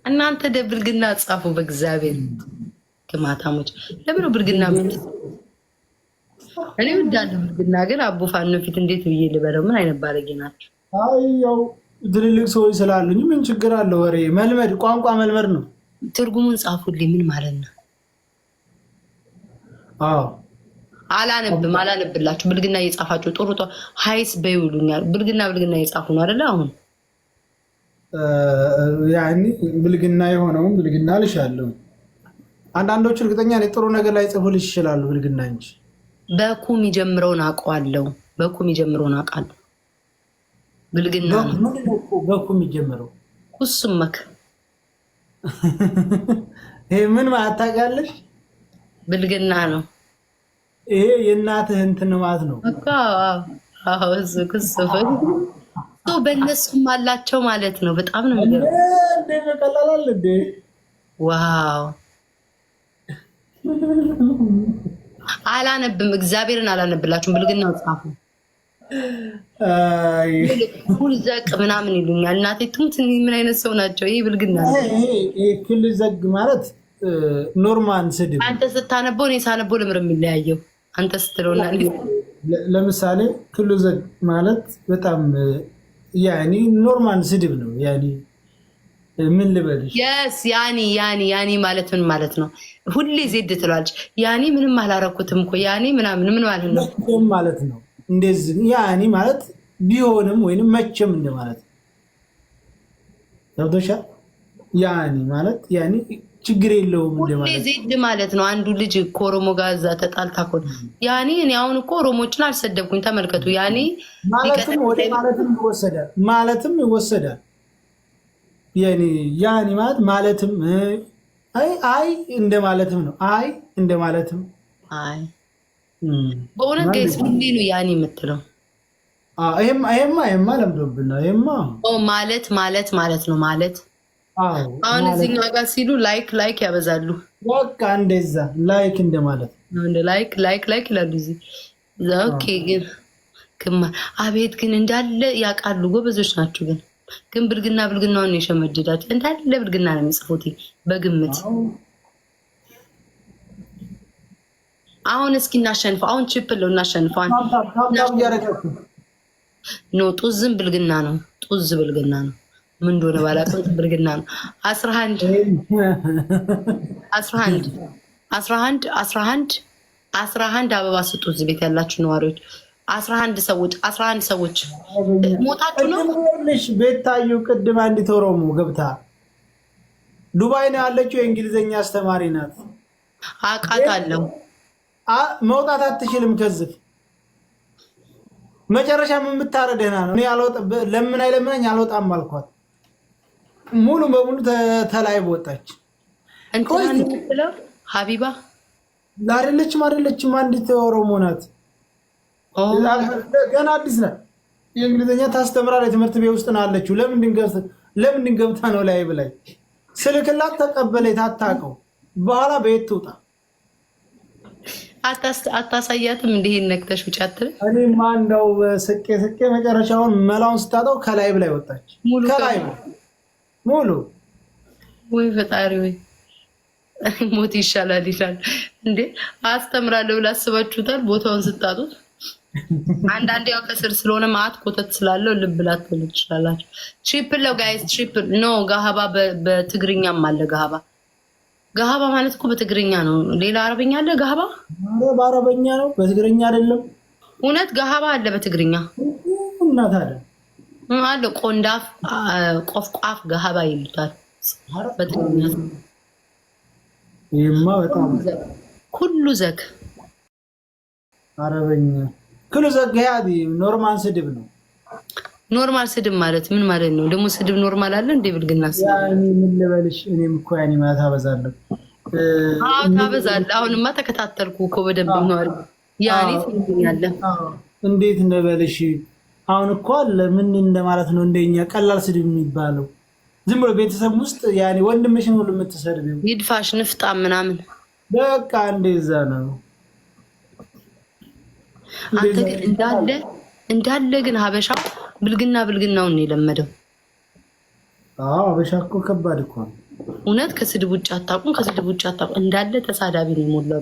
እናንተ ብልግና ጻፉ በእግዚአብሔር ከማታሞች ለምን ብልግና እኔ ወዳለሁ ብልግና ግን አቡ ፋኖ ፊት እንዴት ብዬ ልበለው? ምን አይነት ባለጌ ናቸው? አይ ያው ትልልቅ ሰዎች ስላሉኝ ምን ችግር አለ? ወሬ መልመድ ቋንቋ መልመድ ነው። ትርጉሙን ጻፉልኝ። ምን ማለት ነው? አዎ አላነብላችሁ። ብልግና እየጻፋችሁ ጥሩ ሃይስ በይውሉኛል። ብልግና እየጻፉ ነው አይደለ? አሁን ያኒ ብልግና የሆነውን ብልግና ልሻለሁ። አንዳንዶቹ እርግጠኛ ነኝ ጥሩ ነገር ላይ ጽፉልሽ ይችላሉ። ብልግና እንጂ በኩ የሚጀምረውን አውቀዋለሁ። በኩ የሚጀምረውን አውቃለሁ። ብልግና ነው በኩ የሚጀምረው። ኩስመክ ይሄ ምን ማለት ታውቂያለሽ? ብልግና ነው። ይሄ የእናትህ እንትን ማለት ነው እኮ። አዎ እሱ ኩስፈ በእነሱም አላቸው ማለት ነው። በጣም ነው እንዴ በቀላል እንዴ! ዋው አላነብም። እግዚአብሔርን አላነብላችሁም። ብልግና ጻፉ። አይ ኩል ዘቅ ምናምን ይሉኛል። እናቴ ትሙት ምን አይነት ሰው ናቸው? ይሄ ብልግና ነው። ይሄ ኩል ዘግ ማለት ኖርማል ስድብ። አንተ ስታነበው እኔ ሳነበው ለምን የሚለያየው? አንተ ስትለውና ለምሳሌ ኩል ዘግ ማለት በጣም ያኒ ኖርማል ስድብ ነው። ያኒ ምን ልበልሽ? yes ያኒ ማለት ምን ማለት ነው? ሁሌ ዜድ ትላለች። ያኒ ምንም አላረኩትም እኮ ያኒ ምናምን ምን ማለት ነው? ማለት ነው እንደዚህ ያኒ ማለት ቢሆንም ወይንም መቼም እንደማለት ነው። ያኒ ማለት ያኒ ችግር የለውም እንደማለት ሁሌ ዜድ ማለት ነው። አንዱ ልጅ ከኦሮሞ ጋር እዛ ተጣልታ እኮ ያኒ እኔ አሁን እኮ ኦሮሞችን አልሰደብኩኝ። ተመልከቱ። ያኒ ማለትም ይወሰዳል። ያኒ ማለት ማለትም አይ እንደማለትም ነው። አይ እንደማለትም አይ በእውነት ጋይስ ሁሌ ነው ያኒ የምትለው። ይሄማ ለምዶብና ይሄማ ማለት ነው ማለት አሁን እዚህኛው ጋር ሲሉ ላይክ ያበዛሉ። በቃ እንደዛ ላይክ እንደማለት ነው። እንደ ላይክ ይላሉ እዚህ። ኦኬ ግን አቤት ግን እንዳለ ያውቃሉ። ጎበዞች ናቸው። ግን ብልግናውን የሸመደዳቸው እንዳለ ብልግና ነው የሚጽፉት በግምት። አሁን እስኪ እናሸንፈው። አሁን ቺፕል ነው እናሸንፈው። ኖ ጡዝም ብልግና ነው። ጡዝ ብልግና ነው። ምን እንደሆነ ባላውቅም ብልግና ነው። 11 አበባ ስጡ እዚህ ቤት ያላችሁ ነዋሪዎች። 11 ሰዎች ሞታችሁ ነው። ቤታዩ ቅድም አንዲት ኦሮሞ ገብታ ዱባይ ነው ያለችው። የእንግሊዝኛ አስተማሪ ናት። አውቃታለሁ። መውጣት አትችልም ከዚህ መጨረሻ ምን ብታረደና ነው? እኔ ለምነኝ አልወጣም አልኳት። ሙሉ በሙሉ ተላይ ወጣች። እንትን ብለው ሀቢባ አይደለችም አንዲት ኦሮሞ ናት። ገና አዲስ ናት። የእንግሊዝኛ ታስተምራለች። ትምህርት ቤት ውስጥ ነው ያለችው። ለምን ገብታ ነው ላይ ብላይ ስልክላት ተቀበለች። ታታቀው በኋላ ቤት ትውጣ። አታሳያትም? እንዲህ ነክተሽ ውጭ አትልም? እኔ ማንዳው ስቄ መጨረሻውን መላውን ስታጣው ከላይ ብላይ ወጣች። ከላይ ሙሉ ወይ ፈጣሪ ወይ ሞት ይሻላል ይላል እንዴ! አስተምራለሁ ብላ አስባችሁታል? ቦታውን ስታጡት አንዳንዴ ያው ከስር ስለሆነ ማአት ኮተት ስላለው ልብ ላትሉ ትችላላችሁ። ትሪፕል ነው ጋይስ፣ ትሪፕል ኖ። ጋሃባ በትግርኛም አለ። ጋሃባ ማለት እኮ በትግርኛ ነው። ሌላ አረበኛ አለ። ጋሃባ በአረበኛ ነው፣ በትግርኛ አይደለም። እውነት ጋሃባ አለ በትግርኛ እና ታዲያ አለ። ቆንዳፍ፣ ቆፍቋፍ ጋሃባ ይሉታል በትግርኛ። ይሄማ በጣም ኩሉ ዘግ አረበኛ ኩሉ ዘግ ያዲ ኖርማል ስድብ ነው። ኖርማል ስድብ ማለት ምን ማለት ነው? ደግሞ ስድብ ኖርማል አለ እንዴ? ብልግና ያኒ ምን ልበልሽ? እኔም እኮ ያኒ ማለት አበዛለሁ። ታበዛለህ። አሁንማ ተከታተልኩ እኮ በደንብ ነው አይደል? ያኒ ትንኛለህ። እንዴት እንበልሽ? አሁን እኮ አለ ምን እንደማለት ነው? እንደኛ ቀላል ስድብ የሚባለው ዝም ብሎ ቤተሰብ ውስጥ ያኒ ወንድምሽን ሁሉ የምትሰድቢው ይድፋሽ ንፍጣ ምናምን በቃ እንደዛ ነው። አንተ ግን እንዳለ ግን ሀበሻ ብልግናውን ነው የለመደው። ሀበሻ እኮ ከባድ እኮ ነው። እውነት ከስድብ ውጭ አታውቁም። ከስድብ ውጭ አታውቁም። እንዳለ ተሳዳቢ ነው የሞላው።